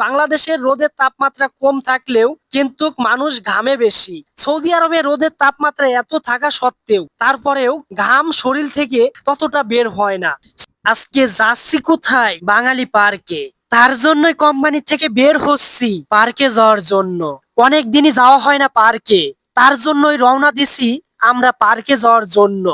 বাংলাদেশের রোদের তাপমাত্রা কম থাকলেও কিন্তু মানুষ ঘামে বেশি। সৌদি আরবে রোদের তাপমাত্রা এত থাকা সত্ত্বেও তারপরেও ঘাম শরীর থেকে ততটা বের হয় না। আজকে যাচ্ছি কোথায়? বাঙালি পার্কে। তার জন্যই কোম্পানি থেকে বের হচ্ছি পার্কে যাওয়ার জন্য। অনেক দিনই যাওয়া হয় না পার্কে, তার জন্যই রওনা দিছি আমরা পার্কে যাওয়ার জন্য।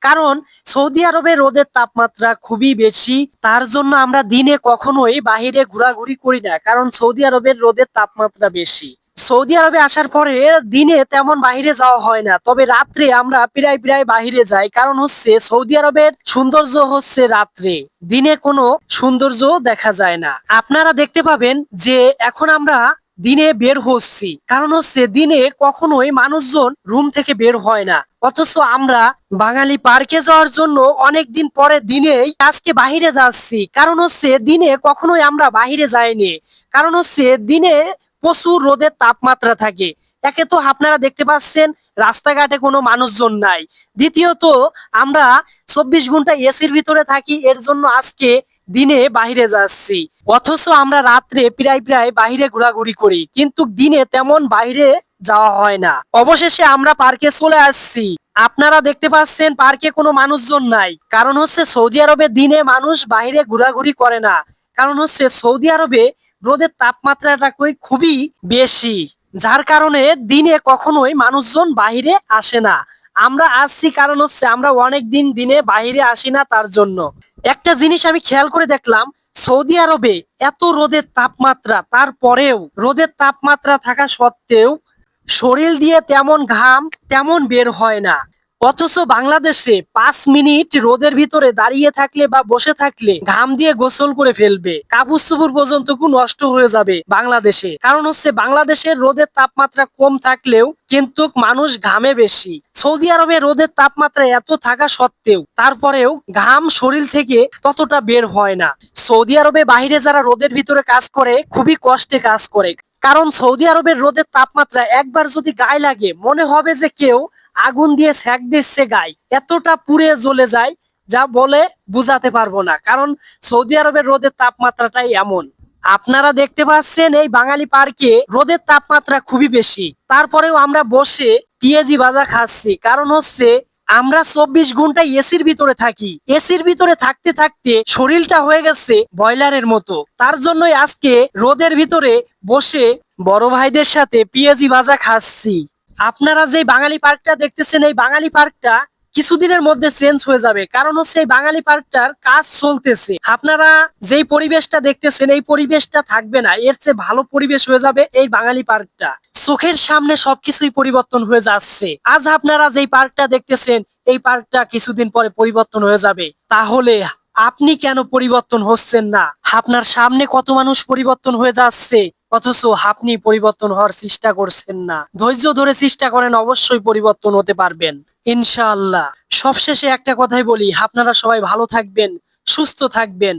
কারণ সৌদি আরবে রোদের তাপমাত্রা খুবই বেশি, তার জন্য আমরা দিনে কখনোই বাহিরে ঘোরাঘুরি করি না, কারণ সৌদি আরবের রোদের তাপমাত্রা বেশি। সৌদি আরবে আসার পরে দিনে তেমন বাহিরে যাওয়া হয় না, তবে রাত্রে আমরা প্রায় প্রায় বাহিরে যাই। কারণ হচ্ছে সৌদি আরবের সৌন্দর্য হচ্ছে রাত্রে, দিনে কোনো সৌন্দর্য দেখা যায় না। আপনারা দেখতে পাবেন যে এখন আমরা দিনে বের হচ্ছি, কারণ হচ্ছে দিনে কখনোই মানুষজন রুম থেকে বের হয় না। অথচ আমরা বাঙালি পার্কে যাওয়ার জন্য অনেক দিন পরে দিনেই আজকে বাহিরে যাচ্ছি। কারণ হচ্ছে দিনে কখনোই আমরা বাহিরে যাইনি, কারণ হচ্ছে দিনে প্রচুর রোদের তাপমাত্রা থাকে। একে তো আপনারা দেখতে পাচ্ছেন রাস্তাঘাটে কোনো মানুষজন নাই, দ্বিতীয়ত আমরা 24 ঘন্টা এসির ভিতরে থাকি, এর জন্য আজকে দিনে বাহিরে যাচ্ছি। অথচ আমরা রাত্রে প্রায় প্রায় বাহিরে ঘোরাঘুরি করি, কিন্তু দিনে তেমন বাইরে যাওয়া হয় না। অবশেষে আমরা পার্কে চলে আসছি। আপনারা দেখতে পাচ্ছেন পার্কে কোনো মানুষজন নাই, কারণ হচ্ছে সৌদি আরবে দিনে মানুষ বাইরে ঘোরাঘুরি করে না। কারণ হচ্ছে সৌদি আরবে রোদের তাপমাত্রাটা খুবই বেশি, যার কারণে দিনে কখনোই মানুষজন বাইরে আসে না। আমরা আসছি কারণ হচ্ছে আমরা অনেক দিন দিনে বাইরে আসি না, তার জন্য। একটা জিনিস আমি খেয়াল করে দেখলাম, সৌদি আরবে এত রোদের তাপমাত্রা, তারপরেও রোদের তাপমাত্রা থাকা সত্ত্বেও শরীর দিয়ে তেমন ঘাম তেমন বের হয় না। অথচ বাংলাদেশে 5 মিনিট রোদের ভিতরে দাঁড়িয়ে থাকলে বা বসে থাকলে ঘাম দিয়ে গোসল করে ফেলবে, কাপড় চোপড় পর্যন্ত নষ্ট হয়ে যাবে বাংলাদেশে। কারণ হচ্ছে বাংলাদেশের রোদের তাপমাত্রা কম থাকলেও কিন্তু মানুষ ঘামে বেশি। সৌদি আরবে রোদের তাপমাত্রা এত থাকা সত্ত্বেও তারপরেও ঘাম শরীর থেকে ততটা বের হয় না। সৌদি আরবে বাইরে যারা রোদের ভিতরে কাজ করে খুবই কষ্টে কাজ করে, কারণ সৌদি আরবের রোদের তাপমাত্রা একবার যদি গায়ে লাগে মনে হবে যে কেউ আগুন দিয়ে সেক দিচ্ছে গায়ে, এতটা পুড়ে জ্বলে যায় যা বলে বুঝাতে পারবো না। কারণ সৌদি আরবের রোদের তাপমাত্রাটাই এমন। আপনারা দেখতে পাচ্ছেন এই বাঙালি পার্কে রোদের তাপমাত্রা খুবই বেশি, তারপরেও আমরা বসে পিএজি ভাজা খাচ্ছি। কারণ হচ্ছে আমরা 24 ঘন্টা এসির ভিতরে থাকি, এসির ভিতরে থাকতে থাকতে শরীরটা হয়ে গেছে ব্রয়লারের মতো। তার জন্যই আজকে রোদের ভিতরে বসে বড় ভাইদের সাথে পিএজি ভাজা খাচ্ছি। আপনারা যে বাঙালি পার্কটা দেখতেছেন, এই বাঙালি পার্কটা কিছুদিনের মধ্যে চেঞ্জ হয়ে যাবে, কারণ হচ্ছে এই বাঙালি পার্কটার কাজ চলতেছে। আপনারা যেই পরিবেশটা দেখতেছেন এই পরিবেশটা থাকবে না, এর চেয়ে ভালো পরিবেশ হয়ে যাবে এই বাঙালি পার্কটা। চোখের সামনে সবকিছুই পরিবর্তন হয়ে যাচ্ছে। আজ আপনারা যেই পার্কটা দেখতেছেন এই পার্কটা কিছুদিন পরে পরিবর্তন হয়ে যাবে। তাহলে আপনি কেন পরিবর্তন হচ্ছেন না? আপনার সামনে কত মানুষ পরিবর্তন হয়ে যাচ্ছে, অথচ আপনি পরিবর্তন হওয়ার চেষ্টা করছেন না। ধৈর্য ধরে চেষ্টা করেন, অবশ্যই পরিবর্তন হতে পারবেন ইনশাআল্লাহ। সবশেষে একটা কথাই বলি, আপনারা সবাই ভালো থাকবেন, সুস্থ থাকবেন।